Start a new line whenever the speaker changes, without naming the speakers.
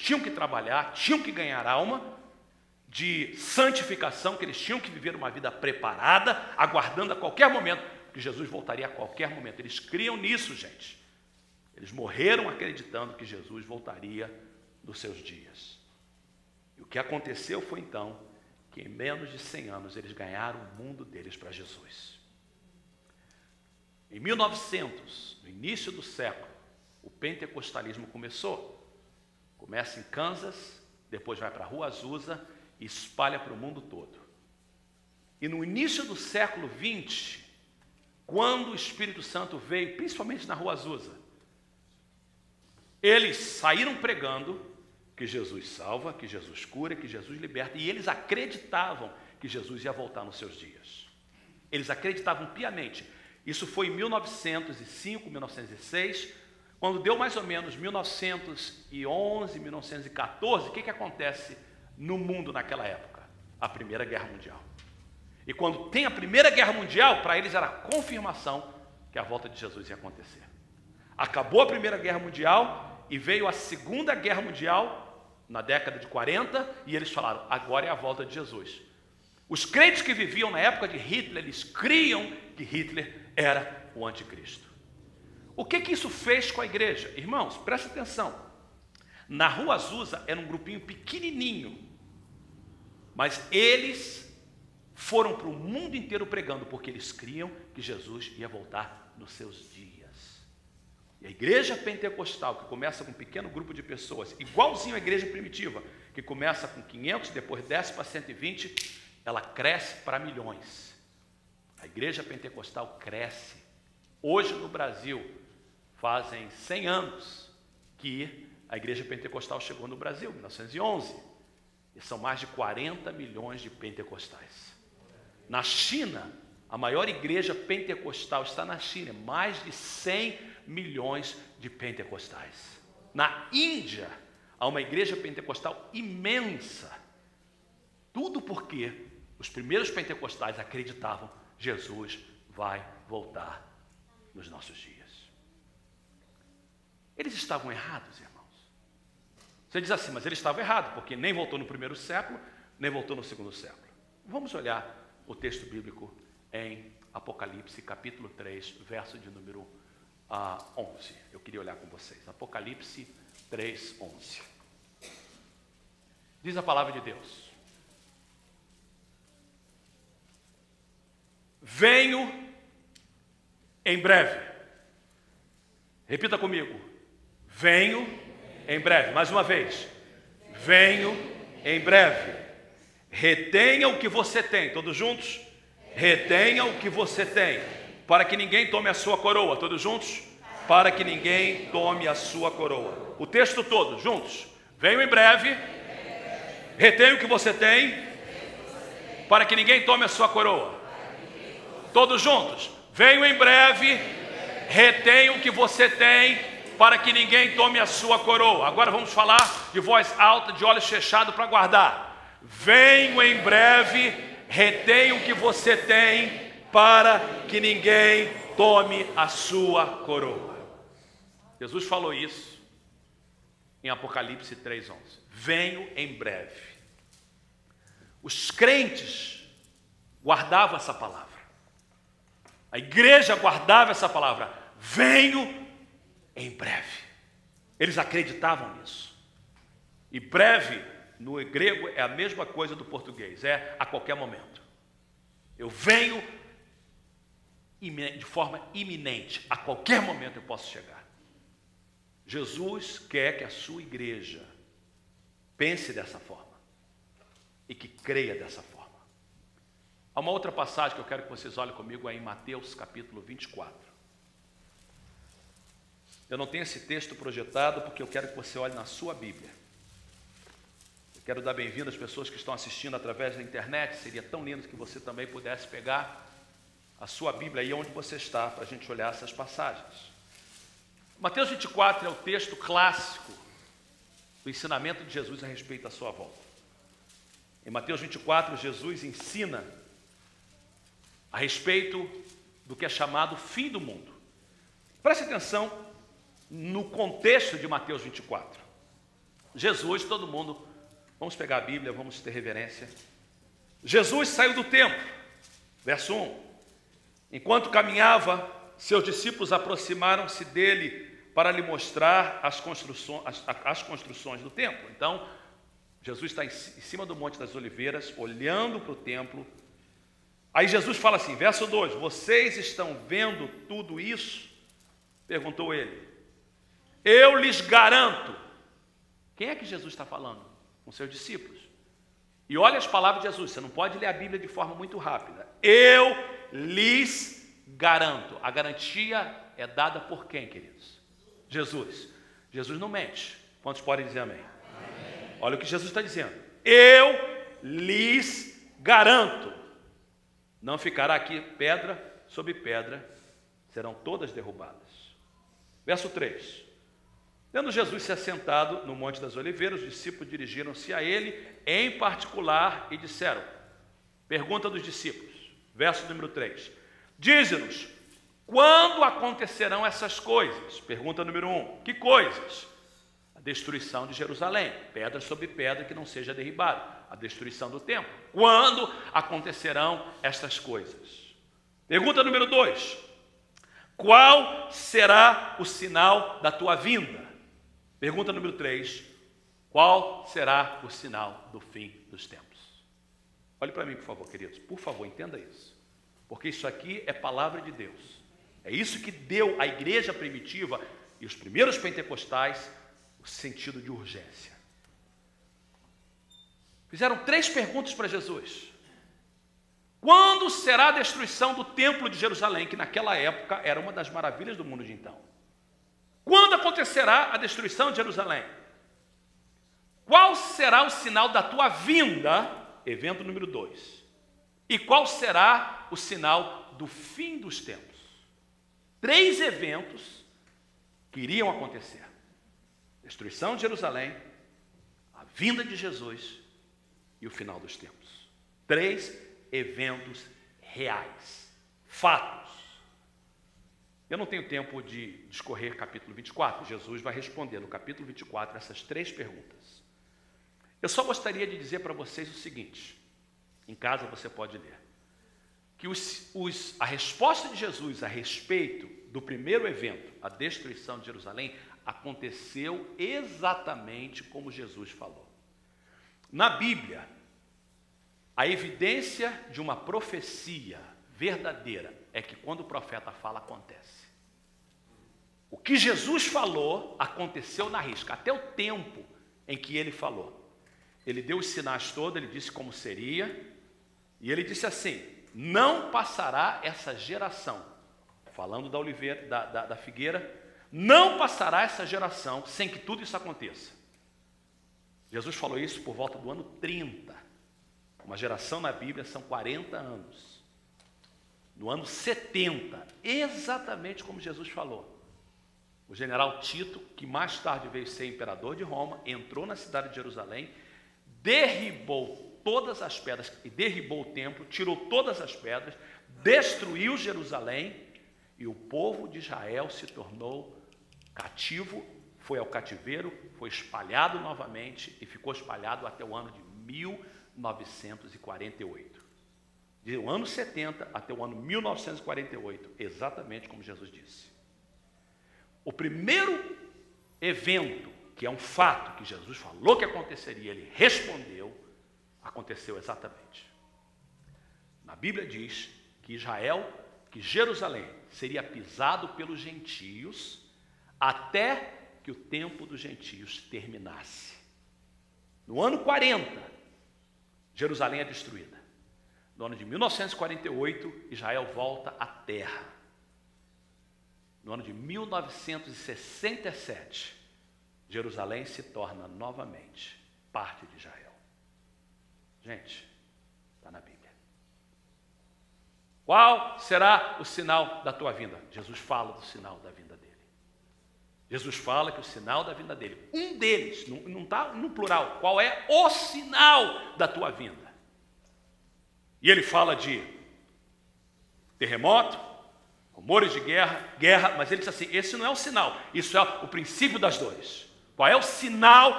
tinham que trabalhar, tinham que ganhar alma, de santificação, que eles tinham que viver uma vida preparada, aguardando a qualquer momento, que Jesus voltaria a qualquer momento. Eles criam nisso, gente. Eles morreram acreditando que Jesus voltaria nos seus dias. E o que aconteceu foi então, que em menos de 100 anos eles ganharam o mundo deles para Jesus. Em 1900, no início do século, o pentecostalismo começou. Começa em Kansas, depois vai para a Rua Azusa e espalha para o mundo todo. E no início do século XX, quando o Espírito Santo veio, principalmente na Rua Azusa, eles saíram pregando que Jesus salva, que Jesus cura, que Jesus liberta, e eles acreditavam que Jesus ia voltar nos seus dias. Eles acreditavam piamente. Isso foi em 1905, 1906, quando deu mais ou menos 1911, 1914, o que acontece no mundo naquela época? A Primeira Guerra Mundial. E quando tem a Primeira Guerra Mundial, para eles era a confirmação que a volta de Jesus ia acontecer. Acabou a Primeira Guerra Mundial e veio a Segunda Guerra Mundial na década de 40 e eles falaram, agora é a volta de Jesus. Os crentes que viviam na época de Hitler, eles criam que Hitler era o anticristo. O que isso fez com a igreja? Irmãos, presta atenção. Na Rua Azusa era um grupinho pequenininho, mas eles foram para o mundo inteiro pregando, porque eles criam que Jesus ia voltar nos seus dias. E a igreja pentecostal, que começa com um pequeno grupo de pessoas, igualzinho à igreja primitiva, que começa com 500, depois desce para 120, ela cresce para milhões. A igreja pentecostal cresce. Hoje no Brasil, fazem 100 anos que a igreja pentecostal chegou no Brasil, 1911. E são mais de 40 milhões de pentecostais. Na China, a maior igreja pentecostal está na China, mais de 100 milhões de pentecostais. Na Índia, há uma igreja pentecostal imensa. Tudo porque os primeiros pentecostais acreditavam que Jesus vai voltar nos nossos dias. Eles estavam errados, irmãos. Você diz assim, mas eles estavam errados, porque nem voltou no primeiro século, nem voltou no segundo século. Vamos olhar o texto bíblico em Apocalipse, capítulo 3, verso de número 11. Eu queria olhar com vocês. Apocalipse 3, 11. Diz a palavra de Deus: venho em breve. Repita comigo. Venho em breve. Mais uma vez. Venho em breve. Retenha o que você tem. Todos juntos? Retenha o que você tem, para que ninguém tome a sua coroa. Todos juntos? Para que ninguém tome a sua coroa. O texto todo, juntos. Venho em breve. Retenha o que você tem, para que ninguém tome a sua coroa. Todos juntos. Venho em breve. Retenha o que você tem, para que ninguém tome a sua coroa. Agora vamos falar de voz alta, de olhos fechados para guardar. Venho em breve, retenha o que você tem, para que ninguém tome a sua coroa. Jesus falou isso em Apocalipse 3:11. Venho em breve. Os crentes guardavam essa palavra. A igreja guardava essa palavra. Venho em breve. Eles acreditavam nisso. E breve, no grego, é a mesma coisa do português. É a qualquer momento. Eu venho de forma iminente. A qualquer momento eu posso chegar. Jesus quer que a sua igreja pense dessa forma. E que creia dessa forma. Há uma outra passagem que eu quero que vocês olhem comigo, é em Mateus capítulo 24. Eu não tenho esse texto projetado porque eu quero que você olhe na sua Bíblia. Eu quero dar bem-vindo às pessoas que estão assistindo através da internet. Seria tão lindo que você também pudesse pegar a sua Bíblia aí onde você está, para a gente olhar essas passagens. Mateus 24 é o texto clássico do ensinamento de Jesus a respeito da sua volta. Em Mateus 24, Jesus ensina a respeito do que é chamado fim do mundo. Preste atenção no contexto de Mateus 24. Jesus, todo mundo, vamos pegar a Bíblia, vamos ter reverência. Jesus saiu do templo, verso 1. Enquanto caminhava, seus discípulos aproximaram-se dele para lhe mostrar as construções do templo. Então, Jesus está em cima do Monte das Oliveiras, olhando para o templo. Aí Jesus fala assim, verso 2, vocês estão vendo tudo isso? Perguntou ele. Eu lhes garanto. Quem é que Jesus está falando? Com seus discípulos. E olha as palavras de Jesus, você não pode ler a Bíblia de forma muito rápida. Eu lhes garanto. A garantia é dada por quem, queridos? Jesus. Jesus não mente. Quantos podem dizer amém? Amém. Olha o que Jesus está dizendo. Eu lhes garanto. Não ficará aqui pedra sobre pedra, serão todas derrubadas. Verso 3. Tendo Jesus se assentado no Monte das Oliveiras, os discípulos dirigiram-se a ele em particular e disseram, pergunta dos discípulos, verso número 3, dize-nos, quando acontecerão essas coisas? Pergunta número 1, que coisas? A destruição de Jerusalém, pedra sobre pedra que não seja derribada, a destruição do templo. Quando acontecerão estas coisas? Pergunta número 2, qual será o sinal da tua vinda? Pergunta número 3, qual será o sinal do fim dos tempos? Olhe para mim, por favor, queridos, por favor, entenda isso, porque isso aqui é palavra de Deus. É isso que deu à igreja primitiva e os primeiros pentecostais o sentido de urgência. Fizeram 3 perguntas para Jesus. Quando será a destruição do templo de Jerusalém, que naquela época era uma das maravilhas do mundo de então? Quando acontecerá a destruição de Jerusalém? Qual será o sinal da tua vinda? Evento número 2. E qual será o sinal do fim dos tempos? 3 eventos que iriam acontecer. Destruição de Jerusalém, a vinda de Jesus e o final dos tempos. 3 eventos reais, fatos. Eu não tenho tempo de discorrer capítulo 24, Jesus vai responder no capítulo 24 essas 3 perguntas. Eu só gostaria de dizer para vocês o seguinte, em casa você pode ler, que a resposta de Jesus a respeito do primeiro evento, a destruição de Jerusalém, aconteceu exatamente como Jesus falou. Na Bíblia, a evidência de uma profecia verdadeira é que quando o profeta fala, acontece. O que Jesus falou aconteceu na risca, até o tempo em que ele falou. Ele deu os sinais todos, ele disse como seria, e ele disse assim, não passará essa geração, falando da oliveira, da figueira, não passará essa geração sem que tudo isso aconteça. Jesus falou isso por volta do ano 30. Uma geração na Bíblia são 40 anos. No ano 70, exatamente como Jesus falou, o general Tito, que mais tarde veio ser imperador de Roma, entrou na cidade de Jerusalém, derribou todas as pedras, e derribou o templo, tirou todas as pedras, destruiu Jerusalém, e o povo de Israel se tornou cativo, foi ao cativeiro, foi espalhado novamente, e ficou espalhado até o ano de 1948. Do ano 70 até o ano 1948, exatamente como Jesus disse. O primeiro evento, que é um fato que Jesus falou que aconteceria, ele respondeu, aconteceu exatamente. Na Bíblia diz que Jerusalém seria pisado pelos gentios até que o tempo dos gentios terminasse. No ano 40, Jerusalém é destruída. No ano de 1948, Israel volta à terra. No ano de 1967, Jerusalém se torna novamente parte de Israel. Gente, está na Bíblia. Qual será o sinal da tua vinda? Jesus fala do sinal da vinda dele. Jesus fala que o sinal da vinda dele, um deles, não está no plural, qual é o sinal da tua vinda? E ele fala de terremoto, rumores de guerra, mas ele diz assim, esse não é o sinal, isso é o princípio das dores. Qual é o sinal